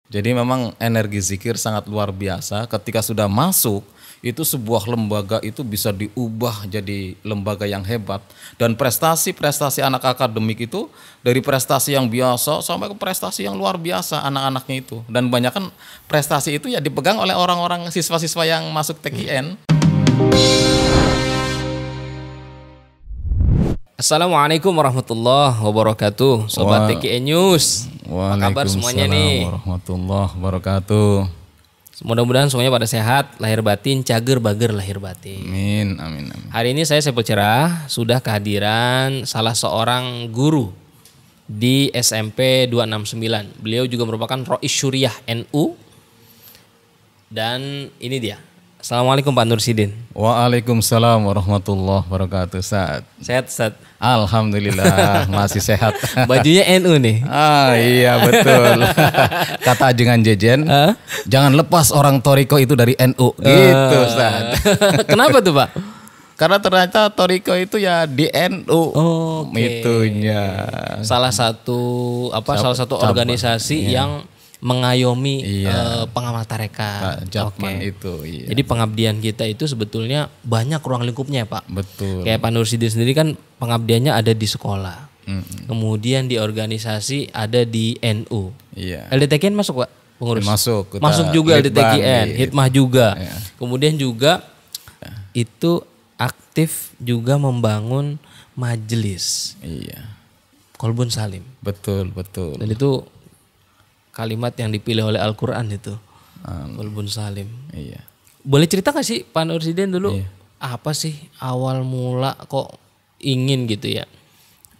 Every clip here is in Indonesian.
Jadi memang energi zikir sangat luar biasa. Ketika sudah masuk, itu sebuah lembaga itu bisa diubah jadi lembaga yang hebat. Dan prestasi-prestasi anak akademik itu dari prestasi yang biasa sampai ke prestasi yang luar biasa anak-anaknya itu. Dan banyak kan prestasi itu ya dipegang oleh orang-orang siswa-siswa yang masuk TKN. Assalamualaikum warahmatullahi wabarakatuh, Sobat TKN News. Apa kabar semuanya nih? Warahmatullahi wabarakatuh. Mudah-mudahan semuanya pada sehat, lahir batin, cager bager lahir batin. Amin, amin, amin. Hari ini saya Saiful Cerah sudah kehadiran salah seorang guru di SMP 269. Beliau juga merupakan Rois Syuriah NU. Dan ini dia. Assalamualaikum Pak Nursidin. Waalaikumsalam warahmatullahi wabarakatuh. Sehat, Ustaz? Alhamdulillah masih sehat. Bajunya NU nih. Ah iya betul. Kata Ajengan Jejen, jangan lepas orang Toriko itu dari NU. Gitu Ustaz. Kenapa tuh Pak? Karena ternyata Toriko itu ya di NU. Itunya. Salah satu organisasi yang mengayomi pengamal tarekat. Japman itu. Iya. Jadi pengabdian kita itu sebetulnya banyak ruang lingkupnya Pak. Betul. Kayak Pak Nursidin sendiri kan pengabdiannya ada di sekolah. Kemudian di organisasi ada di NU. Iya. LDTKN masuk Pak pengurus? Masuk juga LDTKN, Hikmah juga. Iya. Kemudian juga itu aktif juga membangun majelis. Iya. Kolbun Salim. Betul. Dan itu kalimat yang dipilih oleh Al-Quran itu. Kolbun Salim. Iya. Boleh cerita gak sih Pak Nursidin dulu? Iya. Apa sih awal mula kok ingin gitu ya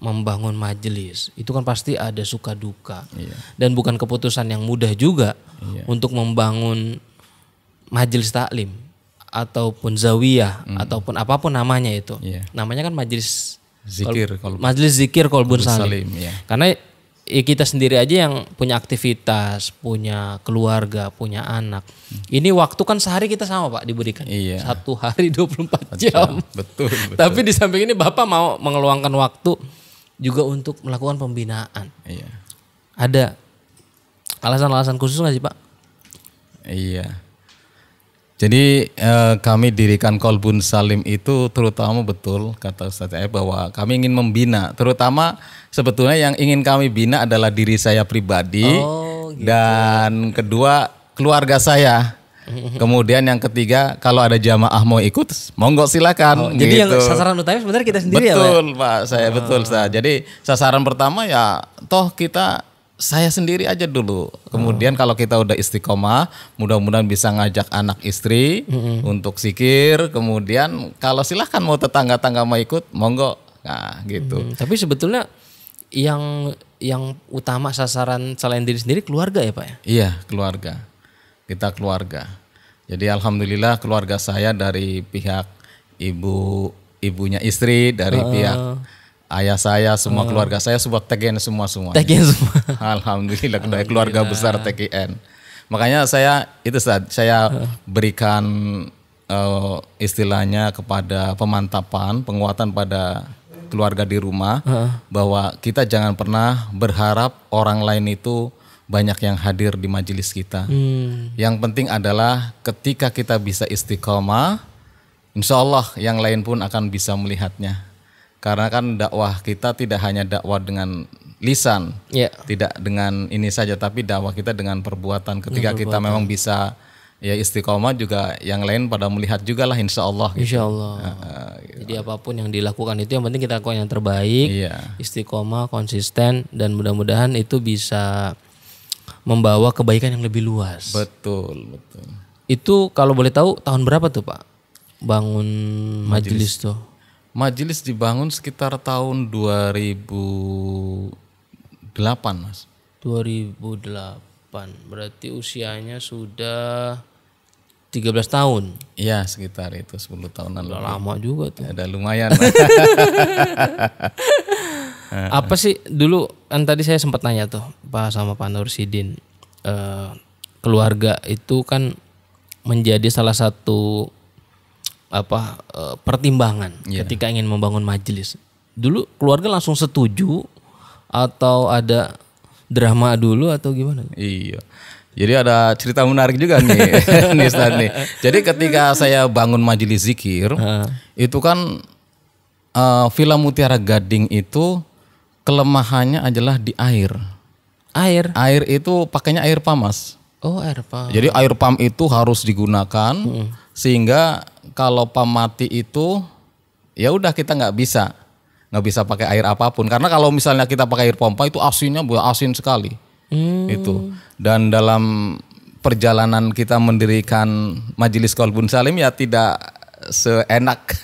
membangun majelis? Itu kan pasti ada suka duka. Iya. Dan bukan keputusan yang mudah juga untuk membangun majelis taklim ataupun zawiyah ataupun apapun namanya itu. Iya. Namanya kan majelis zikir Kolbun Salim. Iya. Karena kita sendiri aja yang punya aktivitas, punya keluarga, punya anak. Ini waktu kan sehari kita sama Pak diberikan. Iya. 1 hari 24 jam. Betul. Tapi di samping ini Bapak mau mengeluangkan waktu juga untuk melakukan pembinaan. Iya. Ada alasan-alasan khusus nggak sih Pak? Iya. Jadi kami dirikan Kolbun Salim itu terutama betul kata Ustaz saya bahwa kami ingin membina, terutama sebetulnya yang ingin kami bina adalah diri saya pribadi dan kedua keluarga saya. Kemudian yang ketiga kalau ada jamaah mau ikut monggo silakan. Jadi gitu. yang sasaran utama sebenarnya kita sendiri betul, ya Pak. Saya betul Ustaz. Jadi sasaran pertama ya saya sendiri aja dulu. Kemudian kalau kita udah istiqomah, mudah-mudahan bisa ngajak anak istri untuk zikir. Kemudian kalau silahkan mau tetangga-tangga mau ikut, monggo. Nah gitu. Tapi sebetulnya yang utama sasaran selain diri sendiri keluarga ya Pak ya? Iya keluarga. Kita keluarga. Jadi alhamdulillah keluarga saya dari pihak ibunya istri, dari pihak ayah saya, semua keluarga saya sebut TKN semua. TKN semua. Alhamdulillah keluarga besar TKN. Makanya saya berikan istilahnya kepada pemantapan, penguatan pada keluarga di rumah bahwa kita jangan pernah berharap orang lain itu banyak yang hadir di majelis kita. Yang penting adalah ketika kita bisa istiqomah, insya Allah yang lain pun akan bisa melihatnya. Karena kan dakwah kita tidak hanya dakwah dengan lisan, tidak dengan ini saja, tapi dakwah kita dengan perbuatan. Ketika kita memang bisa ya istiqomah juga, yang lain pada melihat juga lah insya Allah. Insya Allah. Gitu. Jadi apapun yang dilakukan itu yang penting kita lakukan yang terbaik, istiqomah, konsisten, dan mudah-mudahan itu bisa membawa kebaikan yang lebih luas. Betul. Itu kalau boleh tahu tahun berapa tuh Pak bangun majelis tuh? Majelis dibangun sekitar tahun 2008 Mas. 2008, berarti usianya sudah 13 tahun. Iya sekitar itu 10 tahunan. Udah lama juga tuh. Ada lumayan. Apa sih dulu kan tadi saya sempat nanya tuh Pak sama Pak Nursidin, keluarga itu kan menjadi salah satu pertimbangan ketika ingin membangun majelis. Dulu keluarga langsung setuju atau ada drama dulu atau gimana? Iya. Jadi ada cerita menarik juga nih, nih Ustaz nih. Jadi ketika saya bangun majelis zikir, itu kan Villa Mutiara Gading itu kelemahannya adalah di air. Air itu pakainya air pump, Mas. Oh, air pump. Jadi air pump itu harus digunakan sehingga kalau pump mati itu ya udah kita nggak bisa pakai air apapun, karena kalau misalnya kita pakai air pompa itu asinnya asin sekali. Itu. Dan dalam perjalanan kita mendirikan Majelis Qalbun Salim ya tidak seenak.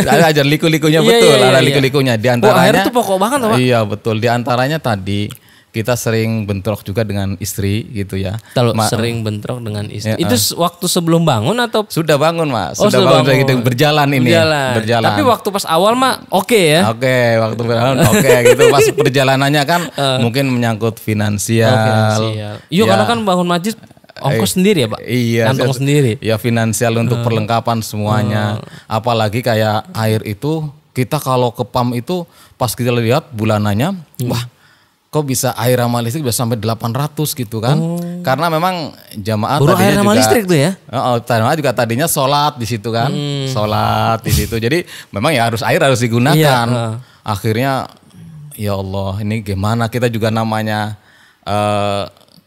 Ada liku-likunya betul, ada liku-likunya. Di antaranya air itu pokok banget, Pak. Iya, betul. Di antaranya tadi kita sering bentrok juga dengan istri gitu ya. Kalau sering bentrok dengan istri. Itu waktu sebelum bangun atau sudah bangun, Mas? Sudah bangun. Berjalan ini. Berjalan. Tapi waktu pas awal mah oke ya. Oke, waktu berjalan oke gitu. Pas perjalanannya kan mungkin menyangkut finansial. Iya, karena kan bangun masjid ongkos sendiri ya, Pak? Iya, kantong sendiri. Ya finansial untuk perlengkapan semuanya. Apalagi kayak air itu, kita kalau ke PAM itu pas kita lihat bulanannya, wah kok bisa air ramah listrik bisa sampai 800 gitu kan. Karena memang jamaah baru tadinya air ramah juga listrik tuh ya. Jamaah juga tadinya sholat di situ kan. Sholat di situ. Jadi memang ya air harus digunakan. Akhirnya ya Allah, ini gimana, kita juga namanya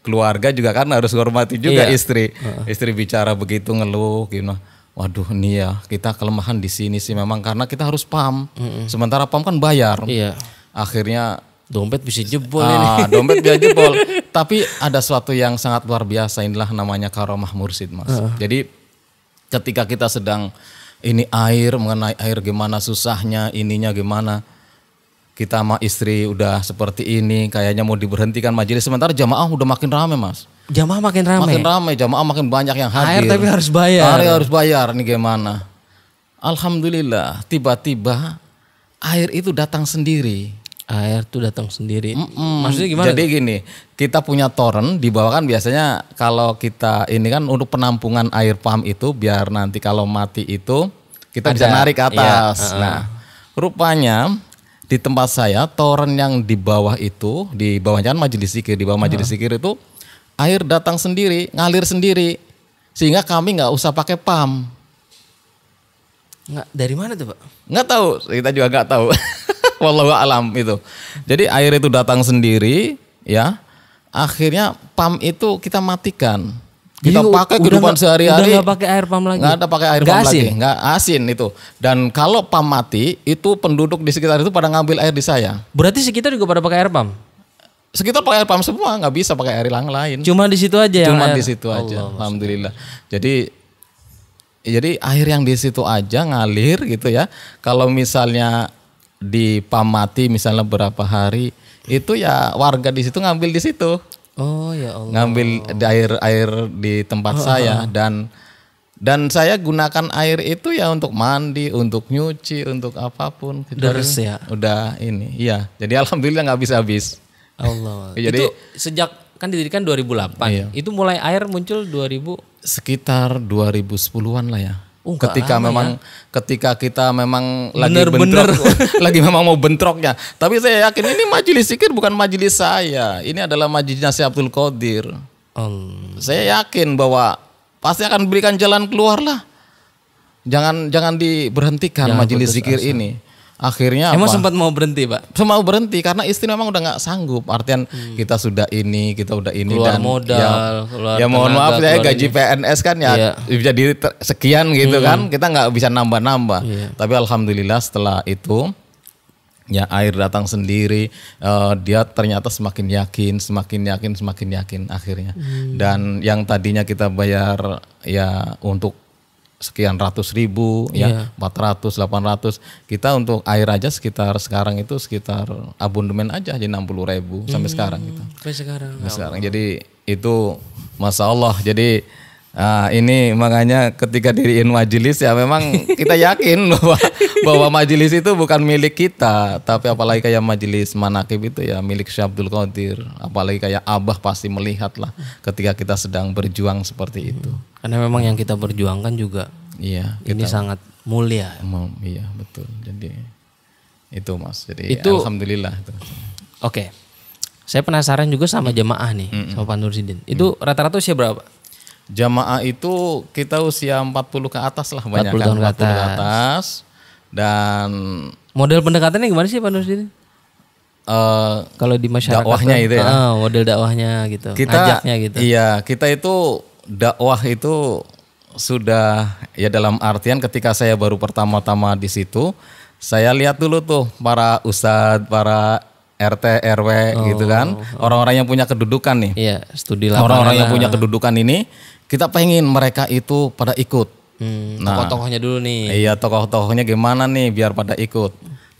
keluarga juga kan harus hormati juga istri. Istri bicara begitu ngeluh gitu. Waduh, ini ya kita kelemahan di sini sih memang karena kita harus PAM. Sementara PAM kan bayar. Akhirnya dompet bisa jebol ini. Dompet bisa jebol. Tapi ada suatu yang sangat luar biasa, inilah namanya karomah mursyid, Mas. Jadi ketika kita sedang ini mengenai air gimana susahnya, ininya gimana, kita sama istri udah seperti ini, kayaknya mau diberhentikan majelis, sementara jamaah udah makin ramai, Mas. Jamaah makin ramai. Makin ramai, jamaah makin banyak yang hadir. Air tapi harus bayar. Air harus bayar, nih gimana? Alhamdulillah, tiba-tiba air itu datang sendiri. Air tuh datang sendiri. Maksudnya gimana? Jadi gini, kita punya toren di bawah kan biasanya kalau kita ini kan untuk penampungan air pump itu biar nanti kalau mati itu kita bisa narik ke atas. Nah, rupanya di tempat saya toren yang di bawah itu, di bawahnya kan majelis zikir, di bawah majelis zikir itu air datang sendiri, ngalir sendiri. Sehingga kami nggak usah pakai pump. Nggak, dari mana tuh, Pak? Nggak tahu, kita juga nggak tahu. Wallahu alam itu. Jadi air itu datang sendiri ya. Akhirnya pump itu kita matikan. Kita pakai kehidupan sehari-hari. Udah nggak pakai air pump lagi. Nggak ada pakai air pump lagi. Nggak asin itu. Dan kalau pump mati itu penduduk di sekitar itu pada ngambil air di saya. Berarti sekitar juga pada pakai air pump? Sekitar pakai air pump semua, nggak bisa pakai air yang lain. Cuma di situ aja. Cuma di situ aja. Alhamdulillah. Jadi air yang di situ aja ngalir gitu ya. Kalau misalnya di pam mati misalnya berapa hari itu ya warga di situ ngambil di situ. Oh ya Allah. Ngambil air di tempat saya dan saya gunakan air itu ya untuk mandi, untuk nyuci, untuk apapun. Deres ya. Udah ini, iya. Jadi alhamdulillah nggak habis-habis. Allah. Jadi itu sejak kan didirikan 2008. Iya. Itu mulai air muncul 2000 sekitar 2010-an lah ya. Ketika kita memang lagi lagi memang mau bentroknya. Tapi saya yakin ini majelis zikir bukan majelis saya. Ini adalah majelisnya Syekh Abdul Qadir. Saya yakin bahwa pasti akan berikan jalan keluar lah. Jangan diberhentikan majelis zikir ini. Akhirnya emang sempat mau berhenti, Pak? Mau berhenti karena istri memang udah nggak sanggup. Artian kita udah ini keluar dan modal, ya mohon maaf saya gaji PNS kan ya jadi sekian gitu kan, kita nggak bisa nambah-nambah. Tapi alhamdulillah setelah itu ya air datang sendiri, dia ternyata semakin yakin akhirnya. Dan yang tadinya kita bayar ya untuk sekian ratus ribu, ya 400, 800. Kita untuk air aja sekarang itu sekitar abonemen aja 60.000 sampai sekarang gitu. Sampai sekarang. Jadi itu Masya Allah. Jadi ini makanya ketika diriin majelis ya memang kita yakin bahwa majelis itu bukan milik kita, tapi apalagi kayak majelis manakib itu ya milik Syekh Abdul Qadir. Apalagi kayak Abah pasti melihat lah ketika kita sedang berjuang seperti itu. Karena memang yang kita perjuangkan juga ini sangat mulia. Iya betul. Jadi itu Mas. Jadi itu, alhamdulillah. Oke. Saya penasaran juga sama jamaah nih, sama Pak Nursidin. Itu rata-rata usia berapa? Jamaah itu kita usia 40 ke atas lah, banyak 40 tahun ke atas. Dan model pendekatannya gimana sih Pak Nursidin? Kalau di masyarakat dakwahnya itu ya. Model dakwahnya gitu. Ngajaknya gitu. Iya, kita itu dakwah itu sudah ya dalam artian ketika saya baru pertama-tama di situ, saya lihat dulu tuh para ustadz, para RT, RW gitu kan. Orang-orang yang punya kedudukan nih. Iya, studi lapangan. Orang-orang yang punya kedudukan ini, kita pengen mereka itu pada ikut. Tokoh-tokohnya dulu nih. Iya, tokoh-tokohnya gimana nih biar pada ikut.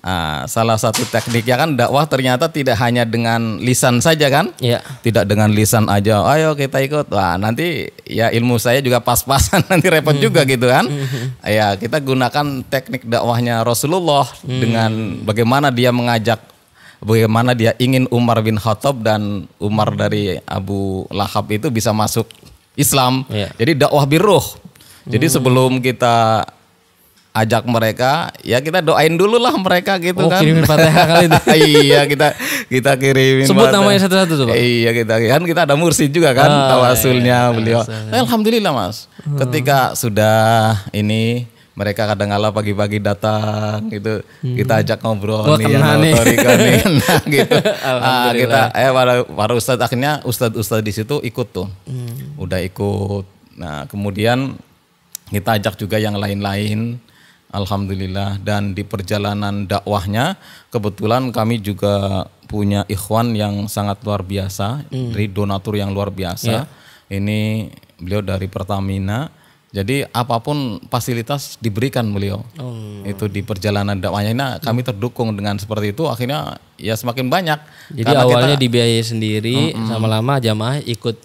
Nah, salah satu tekniknya kan dakwah ternyata tidak hanya dengan lisan saja kan? Iya. Tidak dengan lisan aja, ayo kita ikut. Wah, nanti ya ilmu saya juga pas-pasan, nanti repot juga gitu kan. Ya, kita gunakan teknik dakwahnya Rasulullah dengan bagaimana dia mengajak, bagaimana dia ingin Umar bin Khattab dan Umar dari Abu Lahab itu bisa masuk Islam. Iya. Jadi dakwah birruh. Jadi sebelum kita ajak mereka, ya kita doain dulu lah mereka gitu kan. Kirimin Fatihah kali itu. Iya, kita kirimin. Sebut namanya satu-satu tuh Pak. Iya, kita ada mursid juga kan, tawasulnya beliau. Alhamdulillah Mas. Ketika sudah ini mereka kadang-kala pagi-pagi datang gitu, kita ajak ngobrol nih, nah, gitu. Kita para ustadz, akhirnya ustadz di situ ikut tuh. Udah ikut. Nah, kemudian kita ajak juga yang lain-lain. Alhamdulillah, dan di perjalanan dakwahnya kebetulan kami juga punya ikhwan yang sangat luar biasa, dari donatur yang luar biasa. Ini beliau dari Pertamina. Jadi apapun fasilitas diberikan beliau. Itu di perjalanan dakwahnya. Nah, kami terdukung dengan seperti itu, akhirnya ya semakin banyak. Jadi karena awalnya dibiayai sendiri, lama-lama jamaah ikut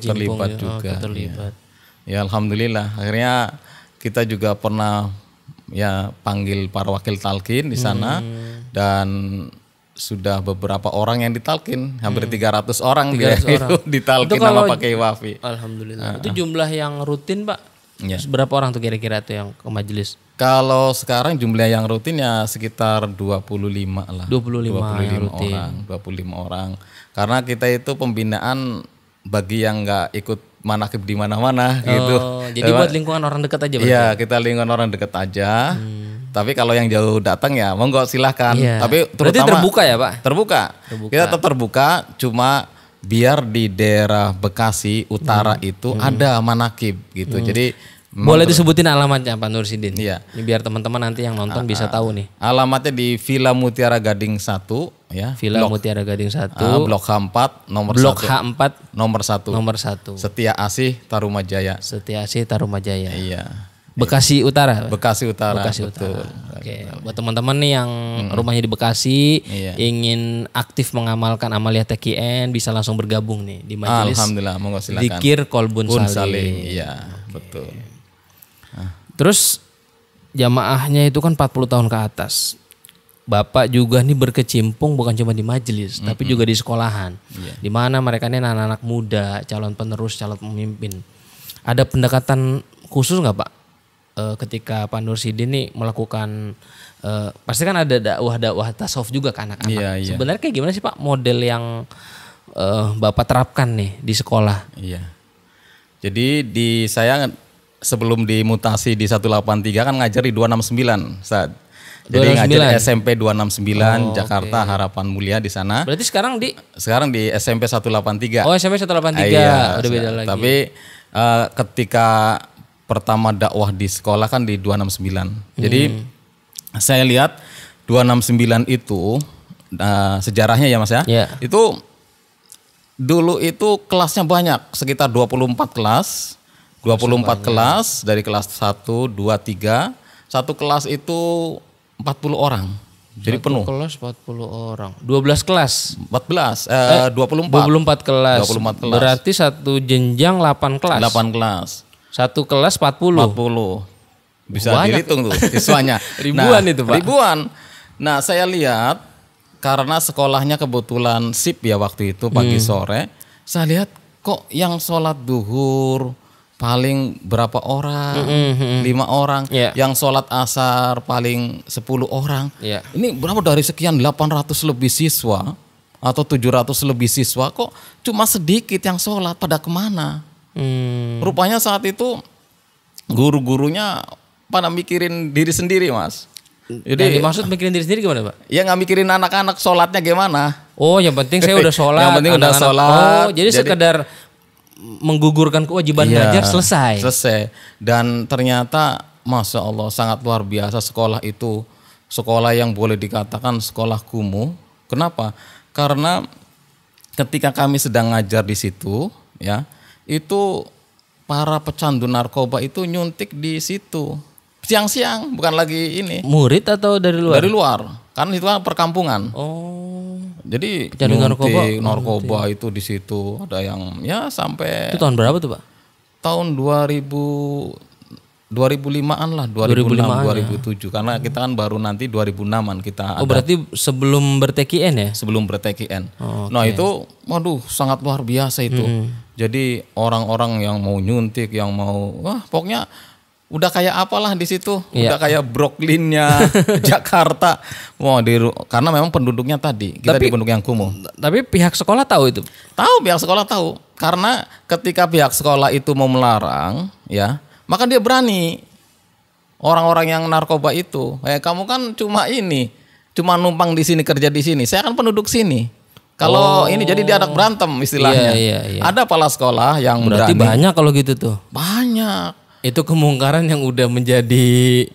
terlibat juga. Terlibat. Ya alhamdulillah, akhirnya kita juga pernah ya panggil para wakil talqin di sana, dan sudah beberapa orang yang ditalkin, hampir 300 orang dia itu ditalkin sama pakai wafi. Alhamdulillah. Itu jumlah yang rutin Pak? Ya. Berapa orang tuh kira-kira tuh yang ke majelis? Kalau sekarang jumlah yang rutin ya sekitar 25 lah. 25 orang, 25 orang. Karena kita itu pembinaan bagi yang nggak ikut manakib di mana-mana gitu. Jadi buat lingkungan orang dekat aja. Iya, kita lingkungan orang dekat aja. Tapi kalau yang jauh datang ya monggo silahkan. Tapi terutama berarti terbuka ya Pak? Terbuka. Kita tetap terbuka, cuma biar di daerah Bekasi Utara itu ada manakib gitu. Jadi boleh disebutin alamatnya Pak Nursidin? Iya. Ini biar teman-teman nanti yang nonton bisa tahu nih. Alamatnya di Villa Mutiara Gading 1 ya. Villa Mutiara Gading 1. Blok H4 nomor 1. Blok H4 nomor 1. Setia Asih Tarumajaya. Setia Asih Tarumajaya. Iya. Bekasi Utara. Bekasi Utara. Bekasi Utara. Oke. Buat teman-teman nih yang rumahnya di Bekasi, ingin aktif mengamalkan amaliyah TQN, bisa langsung bergabung nih di majelis. Alhamdulillah, monggo silakan. Zikir Kolbun Salim. Iya, betul. Terus jamaahnya itu kan 40 tahun ke atas. Bapak juga nih berkecimpung bukan cuma di majelis, tapi juga di sekolahan. Di mana mereka ini anak-anak muda, calon penerus, calon pemimpin. Ada pendekatan khusus nggak Pak? Ketika Pak Nursidin nih melakukan, pasti kan ada dakwah tasawuf juga ke anak-anak. Iya. Sebenarnya kayak gimana sih Pak model yang Bapak terapkan nih di sekolah? Iya. Jadi saya sebelum dimutasi di 183 kan ngajar di 269 saat. Jadi ngajar SMP 269 Jakarta Harapan Mulia di sana. Berarti sekarang di SMP 183. Oh, SMP 183. Iya, udah beda lagi. Tapi ketika pertama dakwah di sekolah kan di 269. Jadi saya lihat 269 itu sejarahnya ya Mas ya. Itu dulu itu kelasnya banyak, sekitar 24 kelas. 24 kelas dari kelas 1, 2, 3. Satu kelas itu 40 orang. Jadi penuh. Kelas 40 orang. 12 kelas. 24 kelas. Berarti satu jenjang 8 kelas. 8 kelas. Satu kelas 40. Bisa dihitung tuh siswanya. Ribuan itu Pak. Ribuan. Nah, saya lihat karena sekolahnya kebetulan sip ya waktu itu pagi sore. Saya lihat kok yang sholat duhur paling berapa orang, 5 orang, yang sholat asar paling 10 orang. Ini berapa dari sekian 800 lebih siswa, atau 700 lebih siswa kok cuma sedikit yang sholat, pada kemana? Rupanya saat itu guru-gurunya pada mikirin diri sendiri, Mas. Jadi dimaksud mikirin diri sendiri gimana, Pak? Ya nggak mikirin anak-anak sholatnya gimana. Oh, yang penting saya udah sholat. Yang penting udah sholat. Oh, jadi sekedar menggugurkan kewajiban belajar selesai. Selesai. Dan ternyata Masya Allah sangat luar biasa sekolah itu. Sekolah yang boleh dikatakan sekolah kumuh. Kenapa? Karena ketika kami sedang ngajar di situ, ya, itu para pecandu narkoba itu nyuntik di situ. Siang-siang, bukan lagi ini. Murid atau dari luar? Dari luar. Karena itu kan perkampungan. Oh. Jadi pecandu narkoba itu di situ ada yang ya sampai. Itu tahun berapa tuh, Pak? Tahun 2005-an lah, 2006, 2007. Karena kita kan baru nanti 2006-an kita ada. Oh, berarti sebelum ber-TKN ya? Sebelum ber-TKN. Oh, okay. Nah, itu waduh sangat luar biasa itu. Jadi orang-orang yang mau nyuntik, yang mau pokoknya udah kayak apalah di situ, udah kayak Brooklyn-nya Jakarta. Wah, karena memang penduduknya tadi, kita di penduduk yang kumuh. Tapi pihak sekolah tahu itu? Tahu, pihak sekolah tahu. Karena ketika pihak sekolah itu mau melarang, ya, maka dia berani. Orang-orang yang narkoba itu, kamu kan cuma numpang di sini, kerja di sini. Saya kan penduduk sini. Kalau ini jadi diadak berantem istilahnya. Iya. Ada kepala sekolah yang berarti berani. Banyak kalau gitu tuh. Banyak. Itu kemungkaran yang udah menjadi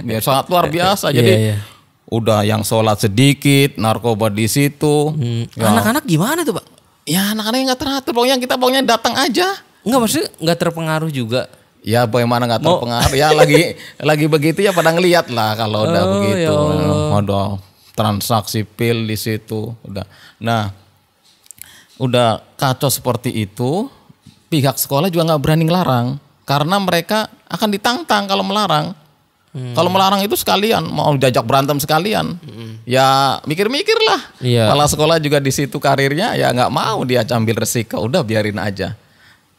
ya, sangat luar biasa. Jadi udah yang sholat sedikit, narkoba di situ. Ya. Anak-anak gimana tuh, Pak? Ya anak-anaknya nggak teratur. Pokoknya datang aja. Enggak, maksudnya nggak terpengaruh juga. Ya bagaimana nggak terpengaruh? Ya lagi begitu ya pada ngeliat lah kalau udah begitu. Udah transaksi pil di situ. Nah, udah kacau seperti itu. Pihak sekolah juga nggak berani ngelarang. Karena mereka akan ditantang kalau melarang. Kalau melarang itu sekalian, mau jajak berantem sekalian. Ya mikir-mikir lah. Kepala sekolah juga di situ karirnya, ya nggak mau dia ambil resiko. Udah biarin aja.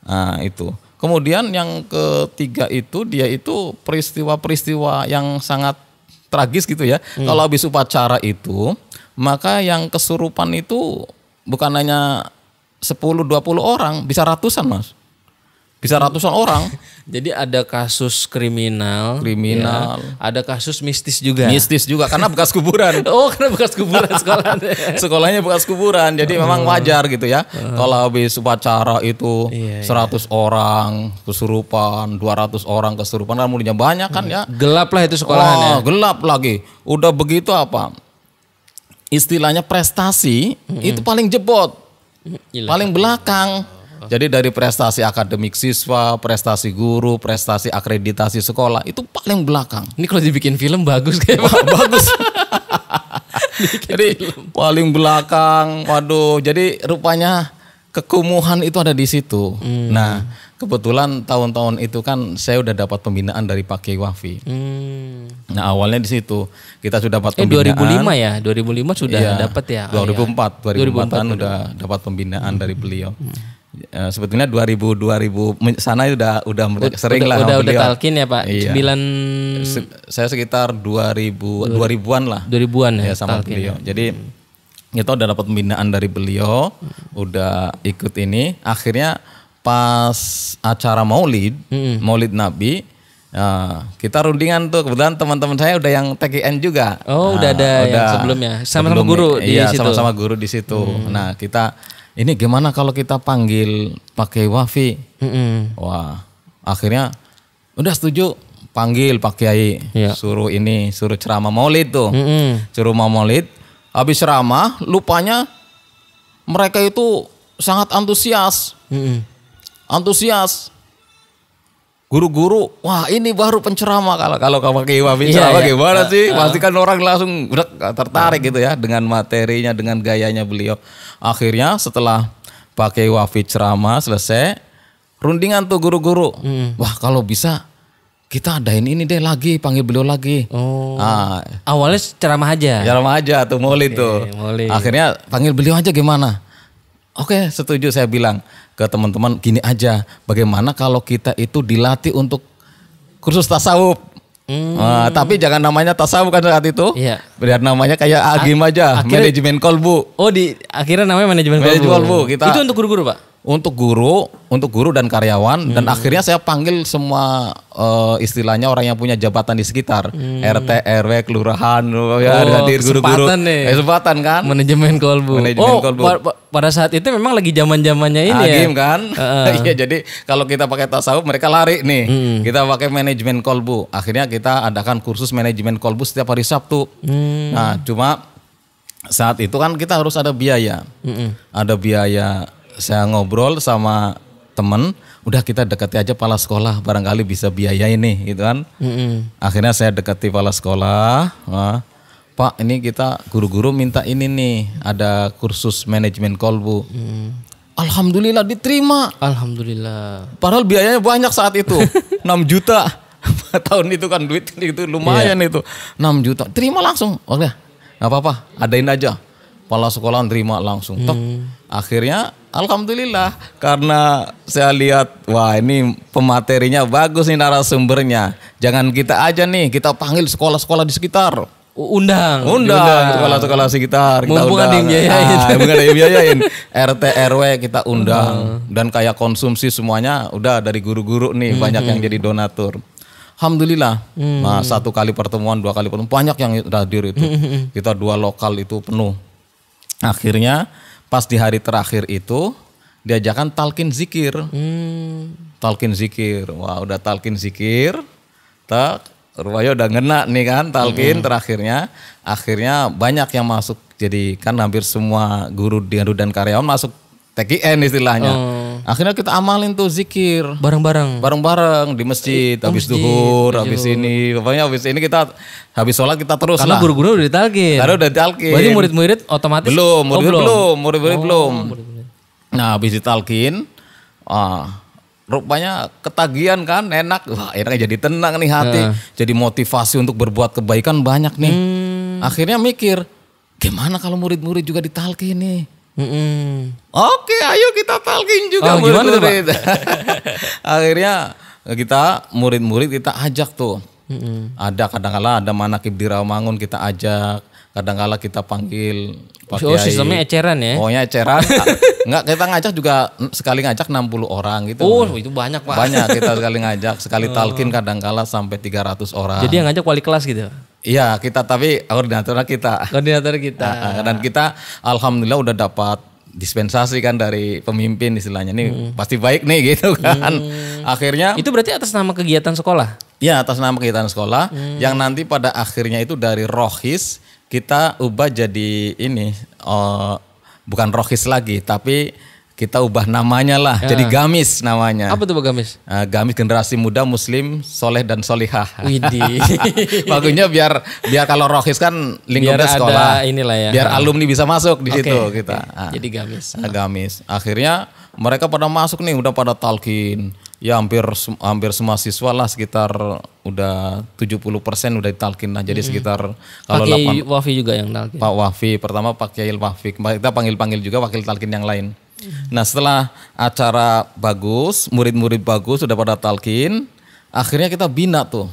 Nah itu. Kemudian yang ketiga itu dia itu peristiwa-peristiwa yang sangat tragis gitu ya. Kalau habis upacara itu, maka yang kesurupan itu bukan hanya 10-20 orang, bisa ratusan, Mas. Bisa ratusan orang. Jadi ada kasus kriminal, ya, ada kasus mistis juga. Mistis juga karena bekas kuburan. Oh, karena bekas kuburan sekolahnya. Sekolahnya bekas kuburan. Jadi memang wajar gitu ya. Kalau habis upacara itu 100 orang kesurupan, 200 orang kesurupan, kan mulanya banyak kan ya. Gelap lah itu sekolahnya. Gelap lagi. Udah begitu apa? Istilahnya prestasi itu paling jebot. Paling belakang. Jadi dari prestasi akademik siswa, prestasi guru, prestasi akreditasi sekolah itu paling belakang. Ini kalau dibikin film bagus kayak bagus. Jadi paling belakang. Waduh, jadi rupanya kekumuhan itu ada di situ. Nah, kebetulan tahun-tahun itu kan saya udah dapat pembinaan dari Pak Kiai Wafi. Nah, awalnya di situ kita sudah dapat pembinaan. 2005 ya, 2005 sudah dapat ya. 2004 udah dapat pembinaan dari beliau. Sebetulnya 2000 sana udah sering lah udah beliau. talkin ya Pak. Iya. Saya sekitar 2000-an lah. 2000-an ya sama beliau. Jadi kita udah dapat pembinaan dari beliau, udah ikut ini. Akhirnya pas acara Maulid Nabi, kita rundingan tuh. Kebetulan teman-teman saya udah yang TKN juga. Oh, udah ada yang sebelumnya. Sama-sama guru di situ. Sama-sama guru di situ. Nah, kita ini gimana kalau kita panggil Pak Kiai Wafi? Wah, akhirnya udah setuju, panggil Pak Kiai, suruh ceramah Maulid tuh, suruh Maulid. Habis ceramah, lupanya mereka itu sangat antusias, Guru-guru, wah ini baru penceramah. Kalau Pak Kiai Wafi ceramah gimana sih? Pasti kan orang langsung tertarik gitu ya dengan materinya, dengan gayanya beliau. Akhirnya setelah Pak Kiai Wafi ceramah selesai, rundingan tuh guru-guru. Wah kalau bisa kita adain ini deh lagi, panggil beliau lagi. Awalnya ceramah aja. Ceramah aja tuh Maulid tuh. Akhirnya panggil beliau aja gimana? Oke, setuju saya bilang ke teman-teman gini aja. Bagaimana kalau kita itu dilatih untuk kursus tasawuf? Tapi jangan namanya tasawuf kan saat itu. Iya. Biar namanya kayak agim aja, manajemen kolbu. Oh, di akhirnya namanya manajemen kolbu. Kita, itu untuk guru-guru, Pak? Untuk guru dan karyawan. Dan akhirnya saya panggil semua istilahnya orang yang punya jabatan di sekitar, RT, RW, kelurahan, hadir guru-guru. Kesempatan kan? Manajemen kolbu. Pada saat itu memang lagi zaman-zamannya ini agim kan? Iya, jadi kalau kita pakai tasawuf mereka lari nih. Kita pakai manajemen kolbu. Akhirnya kita adakan kursus manajemen kolbu setiap hari Sabtu. Nah, cuma saat itu kan kita harus ada biaya. Ada biaya. Saya ngobrol sama temen, udah kita dekati aja kepala sekolah, barangkali bisa biaya ini gitu kan. Akhirnya saya dekati kepala sekolah, Pak ini kita guru-guru minta ini nih, ada kursus manajemen kolbu. Alhamdulillah diterima. Alhamdulillah. Padahal biayanya banyak saat itu, 6 juta. Tahun itu kan duit itu lumayan itu, 6 juta. Terima langsung, udah nggak apa-apa, adain aja. Kepala sekolah terima langsung. Akhirnya alhamdulillah karena saya lihat wah ini pematerinya bagus nih narasumbernya. Jangan kita aja nih, kita panggil sekolah-sekolah di sekitar. Undang sekolah-sekolah sekitar kita mumpung undang. Ada yang biayain. RT RW kita undang dan kayak konsumsi semuanya udah dari guru-guru nih banyak yang jadi donatur. Alhamdulillah. Nah, 1 kali pertemuan, 2 kali pertemuan banyak yang hadir itu. Kita 2 lokal itu penuh. Akhirnya pas di hari terakhir itu diajakan talqin zikir. Talqin zikir. Wah, udah talqin zikir. Rupanya udah ngena nih kan talqin terakhirnya. Akhirnya banyak yang masuk. Jadi kan hampir semua guru dan karyawan masuk TKN istilahnya. Akhirnya kita amalin tuh zikir bareng-bareng di masjid, habis duhur, habis ini, pokoknya habis ini kita habis sholat kita terus. Karena guru-guru udah ditalqin. Berarti murid-murid otomatis murid-murid belum. Nah, habis ditalqin, rupanya ketagihan kan, enak. Wah, enaknya jadi tenang nih hati, jadi motivasi untuk berbuat kebaikan banyak nih. Akhirnya mikir, gimana kalau murid-murid juga ditalqin nih? Oke, ayo kita talqin juga murid-murid. Akhirnya kita murid-murid kita ajak tuh. Ada kadang-kala ada manakib di Rawamangun kita ajak, kadang-kala kita panggil Pak Kiai. Sistemnya eceran ya? Pokoknya eceran. Enggak, kita ngajak juga sekali ngajak 60 orang gitu. Oh, itu banyak, Pak. Banyak kita sekali ngajak, sekali talqin kadang-kala sampai 300 orang. Jadi yang ngajak wali kelas gitu. Iya, kita tapi koordinator kita. Dan kita alhamdulillah udah dapat dispensasi kan dari pemimpin istilahnya nih pasti baik nih gitu kan. Akhirnya itu berarti atas nama kegiatan sekolah? Ya, atas nama kegiatan sekolah yang nanti pada akhirnya itu dari rohis kita ubah jadi ini bukan rohis lagi tapi kita ubah namanya lah, jadi Gamis namanya. Apa tuh Gamis? Gamis Generasi Muda Muslim Soleh dan Solihah. Widih. Bagusnya biar kalau rohis kan lingkupnya sekolah. Inilah ya. Biar alumni bisa masuk di situ kita. Jadi Gamis. Gamis. Akhirnya mereka pada masuk nih, udah pada talqin. Ya hampir semua siswa lah sekitar udah 70% udah ditalqin lah. Jadi sekitar kalau Pak Kiai Wafi juga yang talqin. Pak Wafi pertama, Pak Kiai Wafi. Kita panggil juga wakil talqin yang lain. Nah, setelah acara bagus, murid-murid bagus sudah pada talqin, akhirnya kita bina tuh.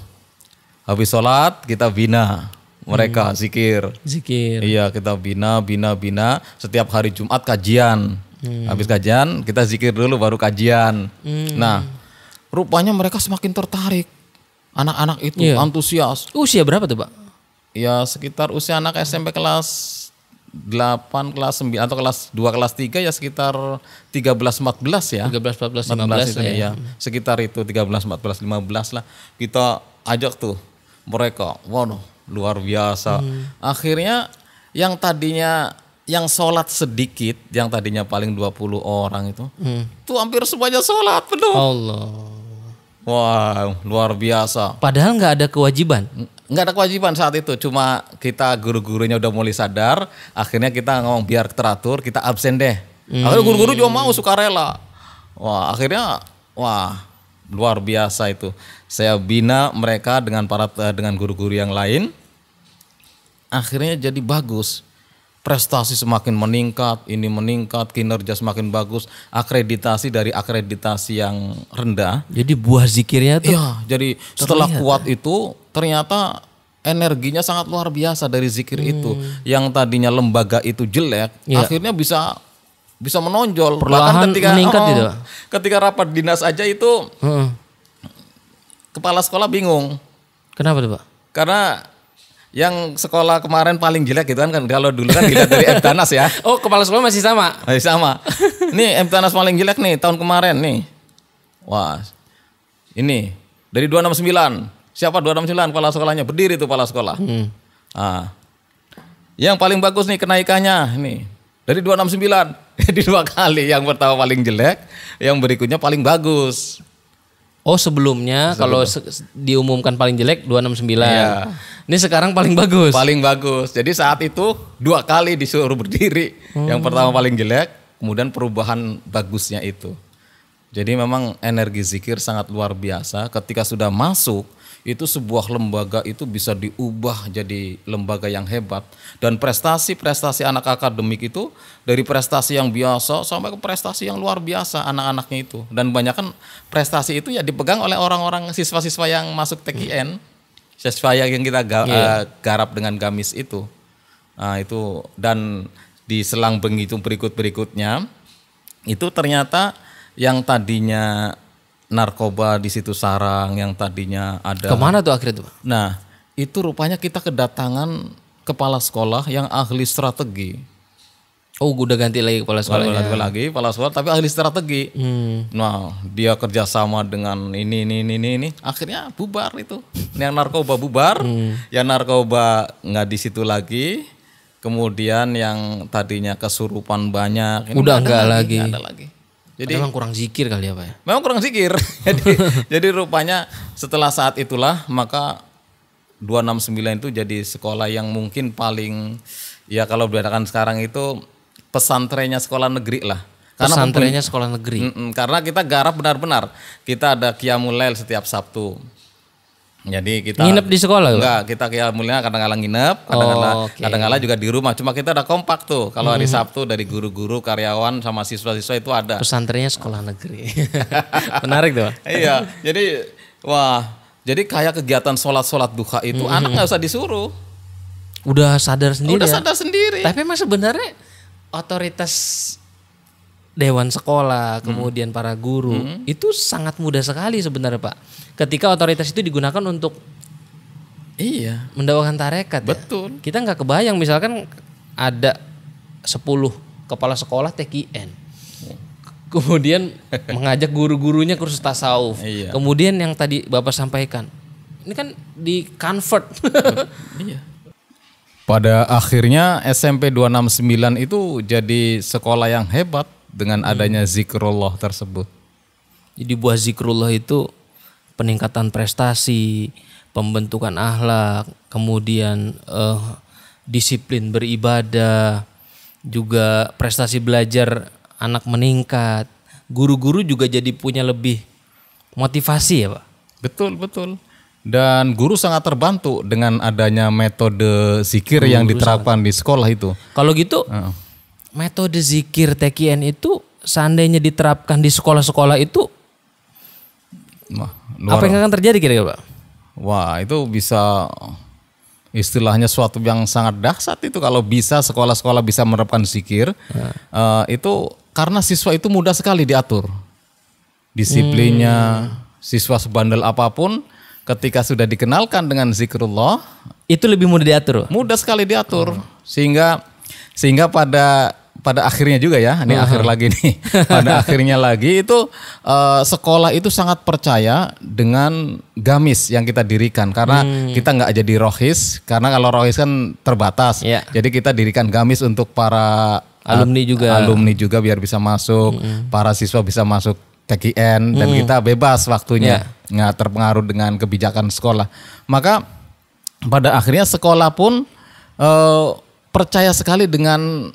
Habis sholat kita bina mereka zikir. Iya, kita bina. Setiap hari Jumat kajian. Habis kajian kita zikir dulu baru kajian. Nah, rupanya mereka semakin tertarik. Anak-anak itu antusias. Usia berapa tuh, Pak? Ya sekitar usia anak SMP kelas 8, kelas 9 atau kelas 2, kelas 3 ya sekitar 13-14 ya. 13-14-15 itu ya. Sekitar itu 13-14-15 lah. Kita ajak tuh mereka. Waduh, luar biasa. Akhirnya yang tadinya yang sholat sedikit, yang tadinya paling 20 orang itu hampir semuanya sholat penuh. Allah. Wah, luar biasa. Padahal nggak ada kewajiban. Nggak ada kewajiban saat itu, cuma kita guru-gurunya udah mulai sadar, akhirnya kita ngomong biar teratur, kita absen deh. Akhirnya guru-guru juga mau sukarela. Wah, akhirnya luar biasa itu. Saya bina mereka dengan guru-guru yang lain. Akhirnya jadi bagus. prestasi semakin meningkat, ini meningkat, kinerja semakin bagus, akreditasi dari akreditasi yang rendah. Jadi buah zikirnya tuh. Iya, jadi setelah kuat itu ternyata energinya sangat luar biasa dari zikir itu. Yang tadinya lembaga itu jelek, akhirnya bisa menonjol. Perlahan meningkat gitu. Ketika rapat dinas aja itu kepala sekolah bingung. Kenapa tuh Pak? Karena yang sekolah kemarin paling jelek gitu kan kalau dulu kan dilihat dari MTanas ya. Oh, kepala sekolah masih sama? Masih sama. Nih MTanas paling jelek nih tahun kemarin nih. Wah, ini dari 269. Siapa 269 kepala sekolahnya? Berdiri tuh kepala sekolah. Nah, yang paling bagus nih kenaikannya nih dari 269. Jadi 2 kali. Yang pertama paling jelek, yang berikutnya paling bagus. Oh sebelumnya kalau diumumkan paling jelek 269. Iya. Ini sekarang paling bagus. Paling bagus. Jadi saat itu 2 kali disuruh berdiri. Yang pertama paling jelek, kemudian perubahan bagusnya itu. Jadi memang energi zikir sangat luar biasa. Ketika sudah masuk, itu sebuah lembaga itu bisa diubah jadi lembaga yang hebat. Dan prestasi-prestasi anak akademik itu dari prestasi yang biasa sampai ke prestasi yang luar biasa anak-anaknya itu. Dan banyak kan prestasi itu ya dipegang oleh orang-orang siswa-siswa yang masuk TKN. Siswa yang kita garap dengan gamis itu. Nah itu, dan di selang penghitung berikut-berikutnya itu ternyata yang tadinya narkoba di situ sarang, yang tadinya ada. Kemana tuh akhirnya tuh? Nah itu rupanya kita kedatangan kepala sekolah yang ahli strategi. Oh udah ganti lagi kepala sekolahnya. Ganti lagi kepala sekolah tapi ahli strategi. Nah dia kerjasama dengan ini. Akhirnya bubar itu. Yang narkoba bubar, yang narkoba nggak di situ lagi. Kemudian yang tadinya kesurupan banyak. Udah nggak lagi. Nggak ada lagi. Jadi memang kurang zikir kali ya Pak ya? Memang kurang zikir. jadi rupanya setelah saat itulah maka 269 itu jadi sekolah yang mungkin paling, ya kalau bedakan sekarang itu pesantrennya sekolah negeri lah. Pesantrennya sekolah negeri. Karena kita garap benar-benar. Kita ada Qiyamul Lail setiap Sabtu. Jadi kita nginep di sekolah? Enggak, kita Qiyamul Lail kadang-kadang nginep, kadang-kadang juga di rumah. Cuma kita ada kompak tuh. Kalau hari Sabtu dari guru-guru, karyawan sama siswa-siswa itu ada. Pesantrennya sekolah negeri. Menarik tuh. Iya, jadi jadi kayak kegiatan sholat duha itu anak nggak usah disuruh. Udah sadar sendiri. Udah sadar sendiri. Tapi emang sebenarnya otoritas dewan sekolah, kemudian para guru, itu sangat mudah sekali sebenarnya Pak. Ketika otoritas itu digunakan untuk mendakwakan tarekat. Betul. Ya. Kita nggak kebayang misalkan ada 10 kepala sekolah TKN. Kemudian mengajak guru-gurunya kursus tasawuf. Iya. Kemudian yang tadi Bapak sampaikan, ini kan di convert. Iya. Pada akhirnya SMP 269 itu jadi sekolah yang hebat dengan adanya zikrullah tersebut. Jadi buah zikrullah itu peningkatan prestasi, pembentukan akhlak, kemudian disiplin beribadah, juga prestasi belajar anak meningkat. Guru-guru juga jadi punya lebih motivasi ya Pak? Betul. Dan guru sangat terbantu dengan adanya metode zikir yang diterapkan di sekolah itu. Kalau gitu, metode zikir TKN itu seandainya diterapkan di sekolah-sekolah itu, apa yang akan terjadi kira-kira Pak? Wah itu bisa istilahnya suatu yang sangat dahsyat itu kalau bisa sekolah-sekolah bisa menerapkan zikir. Itu karena siswa itu mudah sekali diatur. Disiplinnya, siswa sebandel apapun ketika sudah dikenalkan dengan zikrullah itu lebih mudah diatur. Mudah sekali diatur. Sehingga pada akhirnya juga ya, ini akhir lagi nih. Pada akhirnya lagi itu sekolah itu sangat percaya dengan gamis yang kita dirikan karena kita nggak jadi rohis, karena kalau rohis kan terbatas. Jadi kita dirikan gamis untuk para alumni juga biar bisa masuk, para siswa bisa masuk TKN dan kita bebas waktunya, nggak terpengaruh dengan kebijakan sekolah. Maka pada akhirnya sekolah pun percaya sekali dengan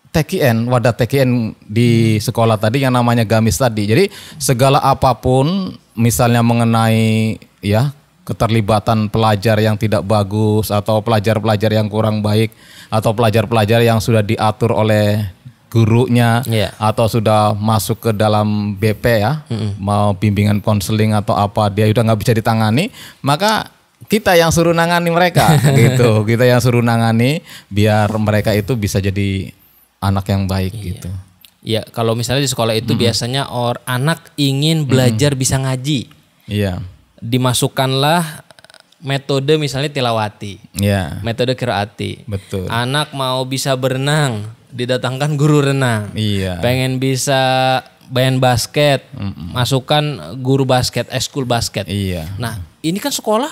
TKN, wadah TKN di sekolah tadi yang namanya gamis tadi. Jadi segala apapun misalnya mengenai ya keterlibatan pelajar yang tidak bagus atau pelajar-pelajar yang kurang baik atau pelajar-pelajar yang sudah diatur oleh gurunya atau sudah masuk ke dalam BP ya, mau bimbingan konseling atau apa, dia udah nggak bisa ditangani, maka kita yang suruh nangani mereka gitu. Kita yang suruh nangani biar mereka itu bisa jadi anak yang baik gitu. Ya, kalau misalnya di sekolah itu biasanya anak ingin belajar bisa ngaji. Iya. Dimasukkanlah metode misalnya tilawati. Iya. Metode qiraati. Betul. Anak mau bisa berenang, didatangkan guru renang. Iya. Pengen bisa main basket, masukkan guru basket, ekskul basket. Iya. Nah, ini kan sekolah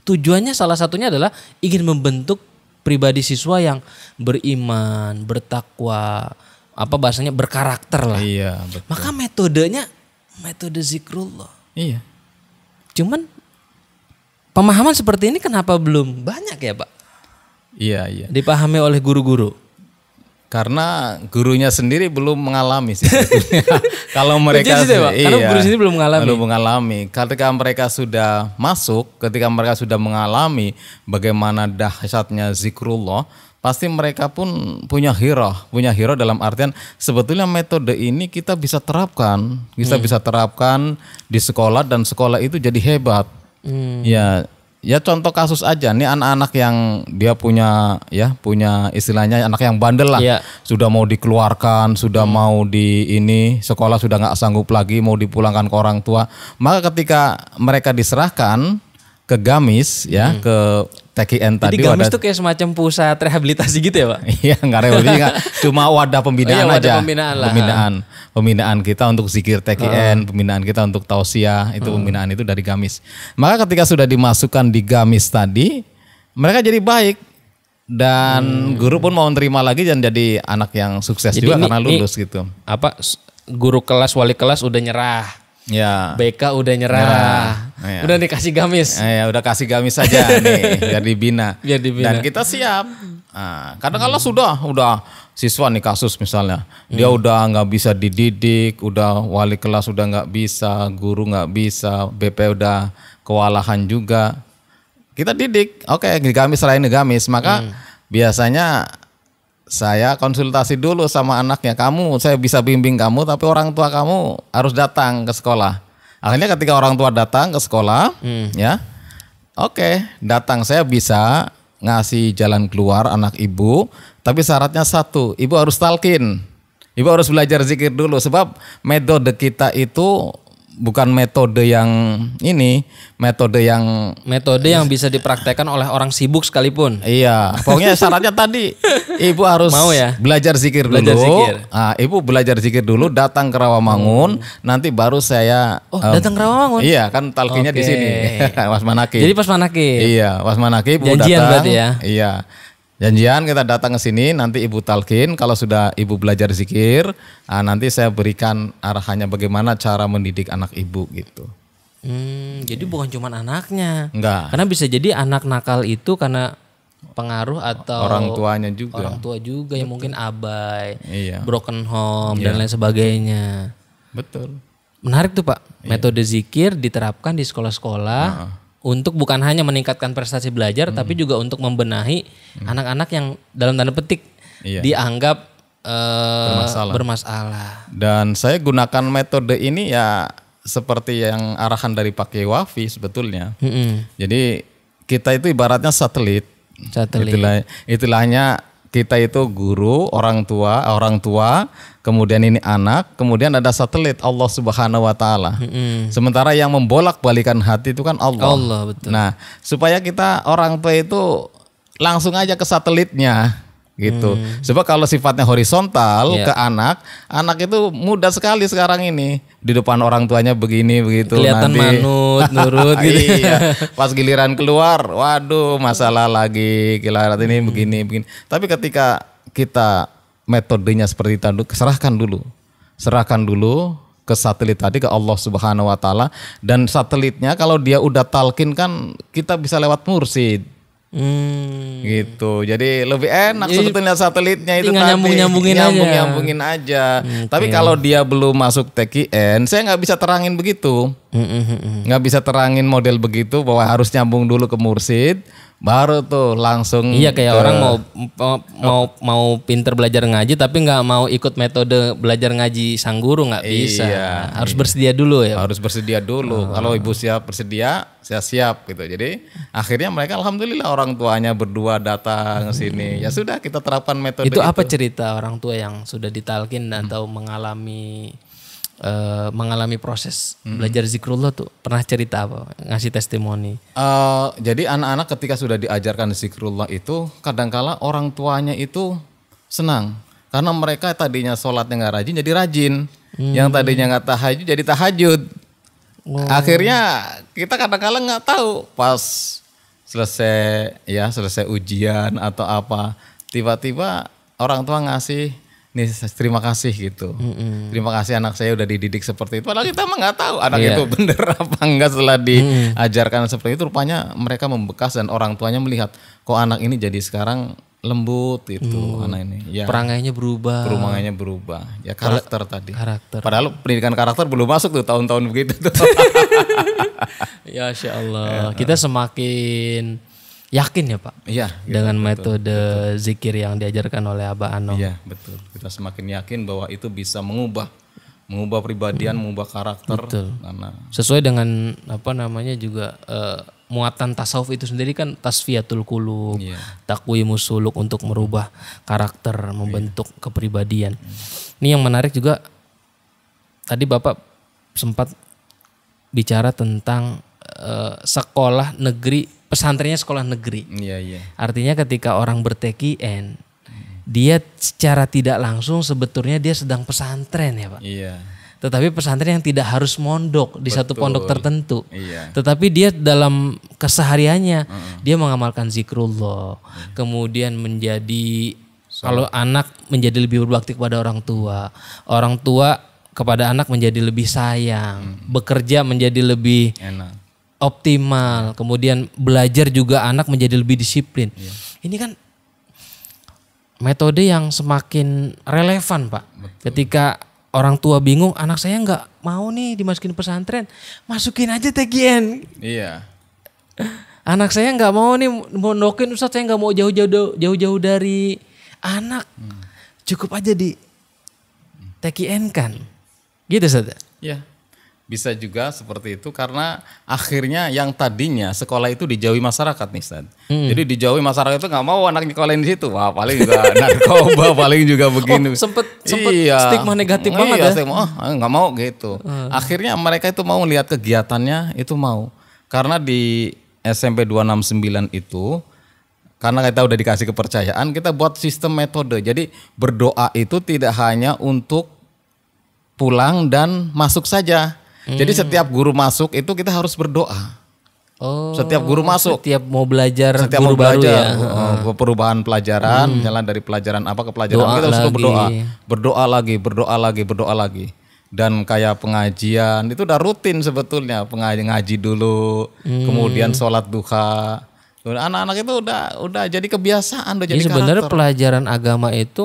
tujuannya salah satunya adalah ingin membentuk pribadi siswa yang beriman, bertakwa, apa bahasanya berkarakter lah. Iya, betul. Maka metodenya metode zikrullah. Iya. Cuman pemahaman seperti ini kenapa belum banyak ya, Pak? Iya. Dipahami oleh guru-guru. Karena gurunya sendiri belum mengalami sih. Kalau mereka karena guru sendiri belum mengalami. Ketika mereka sudah masuk, ketika mereka sudah mengalami bagaimana dahsyatnya zikrullah, pasti mereka pun punya hero dalam artian sebetulnya metode ini kita bisa terapkan, bisa terapkan di sekolah dan sekolah itu jadi hebat. Ya contoh kasus aja nih, anak-anak yang dia punya istilahnya anak yang bandel lah, sudah mau dikeluarkan, sudah mau sekolah sudah nggak sanggup lagi, mau dipulangkan ke orang tua, maka ketika mereka diserahkan ke Gamis ke TKN tadi. Jadi Gamis itu kayak semacam pusat rehabilitasi gitu ya, Pak? Iya, enggak rehabilitasi, cuma wadah pembinaan aja. Pembinaan kita untuk zikir TKN, pembinaan kita untuk tausiah, itu pembinaan itu dari Gamis. Maka ketika sudah dimasukkan di Gamis tadi, mereka jadi baik dan guru pun mau terima lagi dan jadi anak yang sukses jadi juga karena lulus gitu. Apa guru kelas, wali kelas udah nyerah. Ya. BK udah nyerah. Udah dikasih Gamis. Udah kasih Gamis saja nih biar dibina. Dan kita siap. Karena kalau udah siswa nih kasus misalnya, dia udah nggak bisa dididik, udah wali kelas udah nggak bisa, guru nggak bisa, BP udah kewalahan juga, kita didik. Oke, Gamis selain Gamis, maka biasanya saya konsultasi dulu sama anaknya, saya bisa bimbing kamu, tapi orang tua kamu harus datang ke sekolah. Akhirnya ketika orang tua datang ke sekolah, datang, saya bisa ngasih jalan keluar anak ibu, tapi syaratnya satu, ibu harus talqin, ibu harus belajar zikir dulu, sebab metode kita itu bukan metode yang metode yang bisa dipraktekkan oleh orang sibuk sekalipun. Iya, pokoknya syaratnya tadi ibu harus belajar zikir dulu. Ibu belajar zikir dulu, datang ke Rawamangun, nanti baru saya datang ke Rawamangun. Iya, kan talqinnya di sini. Pas Manakib. Jadi pas Manakib. Iya, pas Manakib ibu janjian datang. Berarti ya. Iya. Janjian kita datang ke sini, nanti ibu talqin, kalau sudah ibu belajar zikir, nanti saya berikan arahannya bagaimana cara mendidik anak ibu gitu. Jadi bukan cuma anaknya. Enggak. Karena bisa jadi anak nakal itu karena pengaruh atau orang tuanya juga. Orang tua juga yang mungkin abai, broken home dan lain sebagainya. Betul. Menarik tuh Pak, metode zikir diterapkan di sekolah-sekolah. Untuk bukan hanya meningkatkan prestasi belajar, tapi juga untuk membenahi anak-anak yang dalam tanda petik dianggap bermasalah. Dan saya gunakan metode ini ya seperti yang arahan dari Pak Kiai Wafi sebetulnya. Jadi kita itu ibaratnya satelit. Istilahnya kita itu guru, orang tua, kemudian ini anak, kemudian ada satelit Allah Subhanahu wa taala. Sementara yang membolak-balikan hati itu kan Allah. Betul. Nah, supaya kita orang tua itu langsung aja ke satelitnya gitu. Sebab kalau sifatnya horizontal ke anak itu mudah sekali sekarang ini. Di depan orang tuanya begini begitu, kelihatan nanti manut, nurut gitu. Pas giliran keluar, waduh masalah lagi, giliran ini begini. Tapi ketika kita metodenya seperti itu, serahkan dulu ke satelit tadi, ke Allah Subhanahu wa taala, dan satelitnya kalau dia udah talqin kan kita bisa lewat mursid. Gitu. Jadi lebih enak sebetulnya satelitnya itu tinggal tadi. nyambungin aja. Tapi kalau dia belum masuk TKN, saya nggak bisa terangin begitu. Nggak bisa terangin model begitu bahwa harus nyambung dulu ke mursid, baru tuh langsung. Iya, kayak orang mau pinter belajar ngaji tapi nggak mau ikut metode belajar ngaji sang guru, nggak bisa. Harus bersedia dulu ya. Harus bersedia dulu. Kalau ibu siap bersedia, saya siap gitu. Jadi akhirnya mereka alhamdulillah orang tuanya berdua datang ke sini. Ya sudah, kita terapkan metode itu. Itu apa cerita orang tua yang sudah ditalkin atau mengalami proses belajar zikrullah tuh, pernah cerita apa, ngasih testimoni? Jadi anak-anak ketika sudah diajarkan zikrullah itu kadangkala orang tuanya itu senang karena mereka tadinya sholatnya nggak rajin jadi rajin, yang tadinya nggak tahajud jadi tahajud. Akhirnya kita kadangkala nggak tahu pas selesai ujian atau apa, tiba-tiba orang tua ngasih nih terima kasih gitu. Terima kasih anak saya udah dididik seperti itu. Padahal kita mah nggak tahu anak itu bener apa enggak setelah diajarkan seperti itu. Rupanya mereka membekas dan orang tuanya melihat kok anak ini jadi sekarang lembut itu anak ini. Ya, perangainya berubah. Ya karakter tadi. Karakter. Padahal pendidikan karakter belum masuk tuh tahun-tahun begitu tuh. Ya Masya Allah. Kita semakin yakin ya Pak, iya, dengan metode zikir yang diajarkan oleh Abah Anom. Iya betul, kita semakin yakin bahwa itu bisa mengubah pribadian, mengubah karakter. Betul. Karena sesuai dengan juga muatan tasawuf itu sendiri kan tasfiyatul qulub, taqwimus suluk, untuk merubah karakter, membentuk kepribadian. Ini yang menarik juga, tadi Bapak sempat bicara tentang sekolah negeri. Pesantrennya sekolah negeri. Iya. Artinya ketika orang berTKN, dia secara tidak langsung sebetulnya dia sedang pesantren ya Pak. Iya. Tetapi pesantren yang tidak harus mondok di satu pondok tertentu. Iya. Tetapi dia dalam kesehariannya dia mengamalkan zikrullah. Kemudian menjadi kalau anak menjadi lebih berbakti kepada orang tua kepada anak menjadi lebih sayang, bekerja menjadi lebih enak, optimal, kemudian belajar juga anak menjadi lebih disiplin. Ini kan metode yang semakin relevan Pak. Betul. Ketika orang tua bingung, anak saya nggak mau nih dimasukin pesantren, masukin aja TKN. Iya. Anak saya nggak mau nih mondokin, Ustadz saya nggak mau jauh-jauh dari anak, cukup aja di TKN kan, gitu Ustadz. Iya. Bisa juga seperti itu karena akhirnya yang tadinya sekolah itu dijauhi masyarakat nih Ustaz. Jadi dijauhi masyarakat itu nggak mau anaknya nyekolahin di situ. Wah paling juga narkoba, paling juga begini. Sempet stigma negatif banget ya. Nggak mau gitu. Akhirnya mereka itu mau lihat kegiatannya itu mau. Karena di SMP 269 itu karena kita udah dikasih kepercayaan, kita buat sistem metode. Jadi berdoa itu tidak hanya untuk pulang dan masuk saja. Jadi setiap guru masuk itu kita harus berdoa. Setiap guru masuk, setiap mau belajar, setiap guru mau belajar, baru ya. Perubahan pelajaran, misalnya dari pelajaran apa ke pelajaran kita harus berdoa lagi. Dan kayak pengajian itu udah rutin sebetulnya, ngaji dulu, kemudian sholat duha. Anak-anak itu udah jadi kebiasaan, udah jadi karakter. Sebenarnya pelajaran agama itu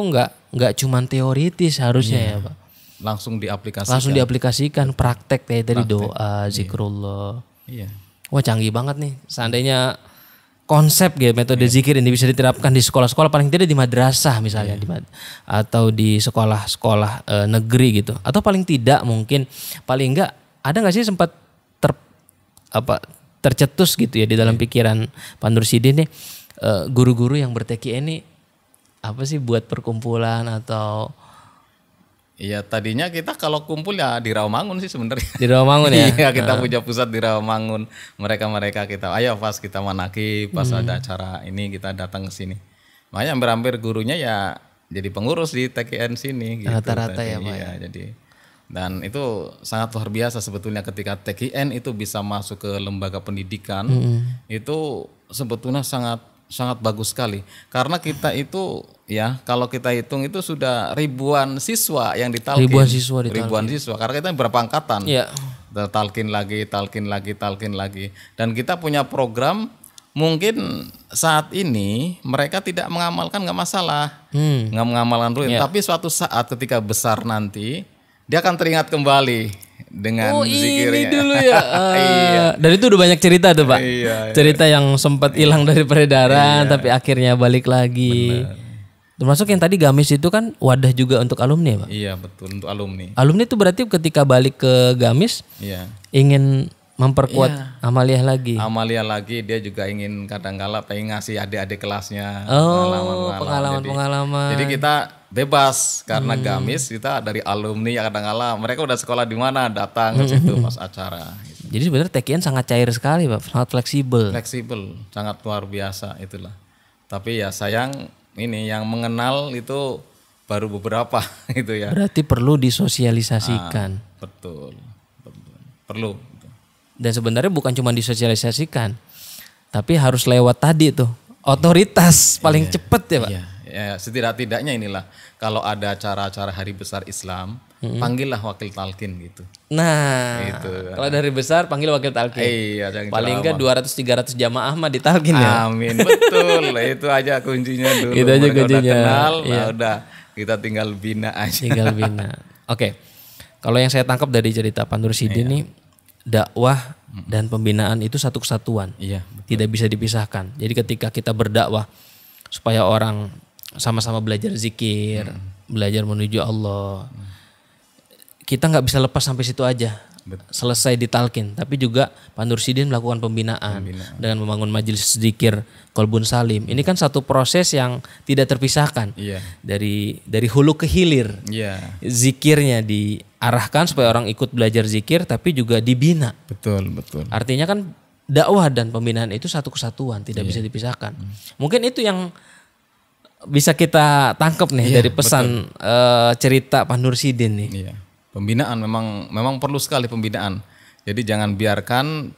nggak cuma teoritis harusnya ya Pak. Langsung diaplikasikan, praktek kayak tadi doa, zikrullah. Iya. Wah canggih banget nih. Seandainya konsep gitu metode zikir ini bisa diterapkan di sekolah-sekolah, paling tidak di madrasah misalnya, atau di sekolah-sekolah negeri gitu, atau paling tidak mungkin paling enggak ada nggak sih sempat tercetus gitu ya di dalam pikiran Pak Nur Sidin nih, guru-guru yang berTKN ini apa sih buat perkumpulan atau? Iya tadinya kita kalau kumpul ya di Rawamangun sih sebenarnya. Di Rawamangun ya? Iya kita punya pusat di Rawamangun. Mereka kita ayo pas kita manakib, pas ada acara ini kita datang ke sini. Makanya hampir-hampir gurunya ya jadi pengurus di TKN sini. Gitu, rata-rata ya Pak. Iya jadi. Dan itu sangat luar biasa sebetulnya ketika TKN itu bisa masuk ke lembaga pendidikan. Itu sebetulnya sangat bagus sekali karena kita itu ya kalau kita hitung itu sudah ribuan siswa yang ditalkin. Ribuan siswa karena kita berapa angkatan. Iya. Talkin lagi dan kita punya program mungkin saat ini mereka tidak mengamalkan nggak masalah, nggak mengamalkan rutin. Tapi suatu saat ketika besar nanti dia akan teringat kembali dengan zikirnya. Ini dulu ya. Dan itu udah banyak cerita tuh Pak. Cerita yang sempat hilang dari peredaran tapi akhirnya balik lagi. Termasuk yang tadi gamis itu kan wadah juga untuk alumni Pak. Iya betul, untuk alumni. Alumni itu berarti ketika balik ke gamis ingin memperkuat amaliah lagi. Amaliah lagi, dia juga ingin kadang-kala pengen ngasih adik-adik kelasnya pengalaman. Jadi kita bebas karena gamis, kita dari alumni kadang-kala mereka udah sekolah di mana datang ke situ pas acara. Gitu. Jadi sebenarnya TKN sangat cair sekali Pak, sangat fleksibel. Fleksibel, sangat luar biasa itulah. Tapi ya sayang ini yang mengenal itu baru beberapa gitu ya. Berarti perlu disosialisasikan. Betul. Perlu. Dan sebenarnya bukan cuma disosialisasikan, tapi harus lewat tadi tuh otoritas paling cepat ya Pak. Ya, setidak-tidaknya inilah kalau ada acara-acara hari besar Islam, panggillah wakil talqin gitu. Nah, gitu. Kalau dari besar panggil wakil talqin. Iya, paling enggak 200-300 jamaah mah ditalqin ya. Amin, betul. Itu aja kuncinya dulu. Itu aja kuncinya. Udah kenal, udah kita tinggal bina aja. Tinggal bina. Oke. Kalau yang saya tangkap dari cerita Pak Nursidin nih, dakwah dan pembinaan itu satu kesatuan. Iya, tidak bisa dipisahkan. Jadi ketika kita berdakwah supaya orang sama-sama belajar zikir, belajar menuju Allah, kita nggak bisa lepas sampai situ aja. Selesai ditalkin, tapi juga Pak Nursidin melakukan pembinaan dengan membangun majelis zikir Kolbun Salim. Ini kan satu proses yang tidak terpisahkan. Dari hulu ke hilir. Zikirnya diarahkan supaya orang ikut belajar zikir, tapi juga dibina. Betul. Artinya kan dakwah dan pembinaan itu satu kesatuan, tidak bisa dipisahkan. Mungkin itu yang bisa kita tangkap nih dari pesan cerita Pak Nursidin nih. Pembinaan memang perlu sekali pembinaan. Jadi jangan biarkan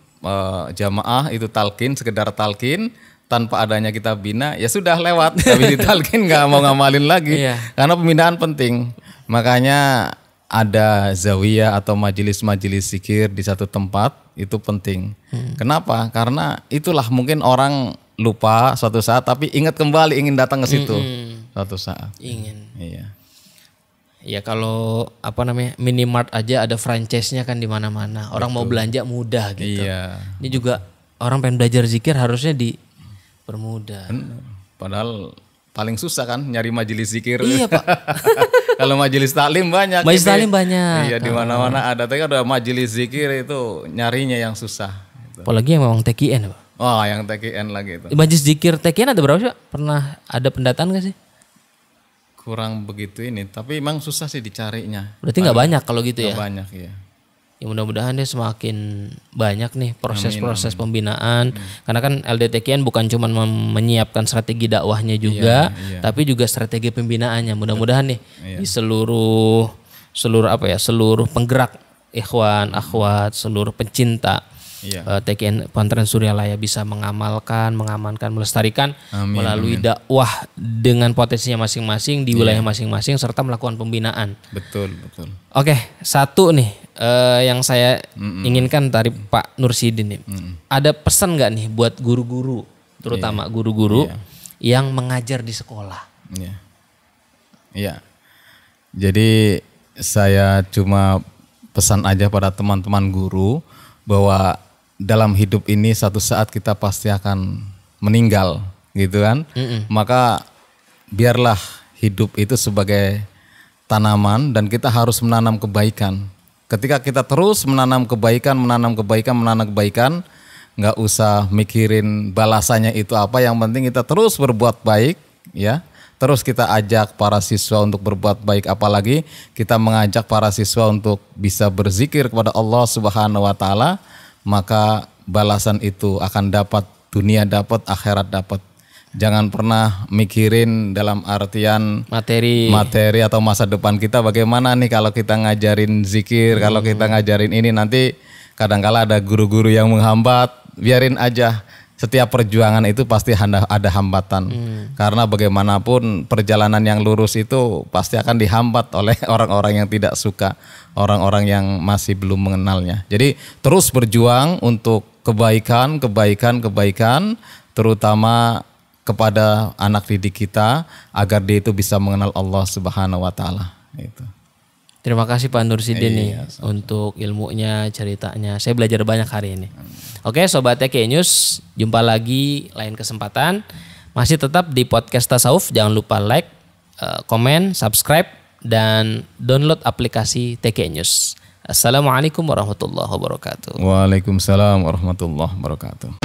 jamaah itu talqin, sekedar talqin tanpa adanya kita bina, ya sudah lewat. Tapi ditalqin nggak mau ngamalin lagi. Karena pembinaan penting. Makanya ada zawiyah atau majelis-majelis zikir di satu tempat itu penting. Kenapa? Karena itulah mungkin orang lupa suatu saat tapi ingat kembali ingin datang ke situ suatu saat. Ya kalau minimart aja ada franchise-nya kan di mana-mana. Orang mau belanja mudah gitu. Ini juga orang pengen belajar zikir harusnya dipermudah. Padahal paling susah kan nyari majelis zikir. Iya Pak. Kalau majelis taklim banyak. Majelis taklim banyak. Iya di mana-mana ada. Tapi ada majelis zikir itu nyarinya yang susah. Apalagi yang memang TKN Pak. Oh yang TKN lagi itu. Majelis zikir TKN ada berapa sih Pak? Pernah ada pendataan gak sih? Kurang begitu ini, tapi emang susah sih dicarinya. Berarti nggak banyak kalau gitu ya? Nggak banyak ya. Ya mudah-mudahan deh semakin banyak nih proses-proses pembinaan. Karena kan LDTKN bukan cuma menyiapkan strategi dakwahnya juga, tapi juga strategi pembinaannya. Mudah-mudahan nih di seluruh penggerak ikhwan, akhwat, seluruh pencinta TKN Pesantren Suryalaya bisa mengamalkan, mengamankan, melestarikan melalui dakwah dengan potensinya masing-masing di wilayah masing-masing serta melakukan pembinaan. Betul. Oke, satu nih yang saya inginkan dari Pak Nursidin nih. Ada pesan nggak nih buat guru-guru, terutama guru-guru yang mengajar di sekolah? Jadi saya cuma pesan aja pada teman-teman guru bahwa dalam hidup ini satu saat kita pasti akan meninggal gitu kan. Maka biarlah hidup itu sebagai tanaman dan kita harus menanam kebaikan. Ketika kita terus menanam kebaikan, nggak usah mikirin balasannya itu apa, yang penting kita terus berbuat baik ya. Terus kita ajak para siswa untuk berbuat baik, apalagi kita mengajak para siswa untuk bisa berzikir kepada Allah Subhanahu wa taala, maka balasan itu akan dapat, dunia dapat, akhirat dapat. Jangan pernah mikirin dalam artian materi atau masa depan kita bagaimana nih kalau kita ngajarin zikir, kalau kita ngajarin ini, nanti kadang-kala ada guru-guru yang menghambat. Biarin aja. Setiap perjuangan itu pasti ada hambatan. Karena bagaimanapun perjalanan yang lurus itu pasti akan dihambat oleh orang-orang yang tidak suka, orang-orang yang masih belum mengenalnya. Jadi terus berjuang untuk kebaikan, terutama kepada anak didik kita agar dia itu bisa mengenal Allah Subhanahu wa taala itu. Terima kasih Pak Nursidin nih untuk ilmunya, ceritanya. Saya belajar banyak hari ini. Oke, Sobat TK News, jumpa lagi lain kesempatan. Masih tetap di podcast Tasawuf. Jangan lupa like, komen, subscribe, dan download aplikasi TK News. Assalamualaikum warahmatullahi wabarakatuh. Waalaikumsalam warahmatullahi wabarakatuh.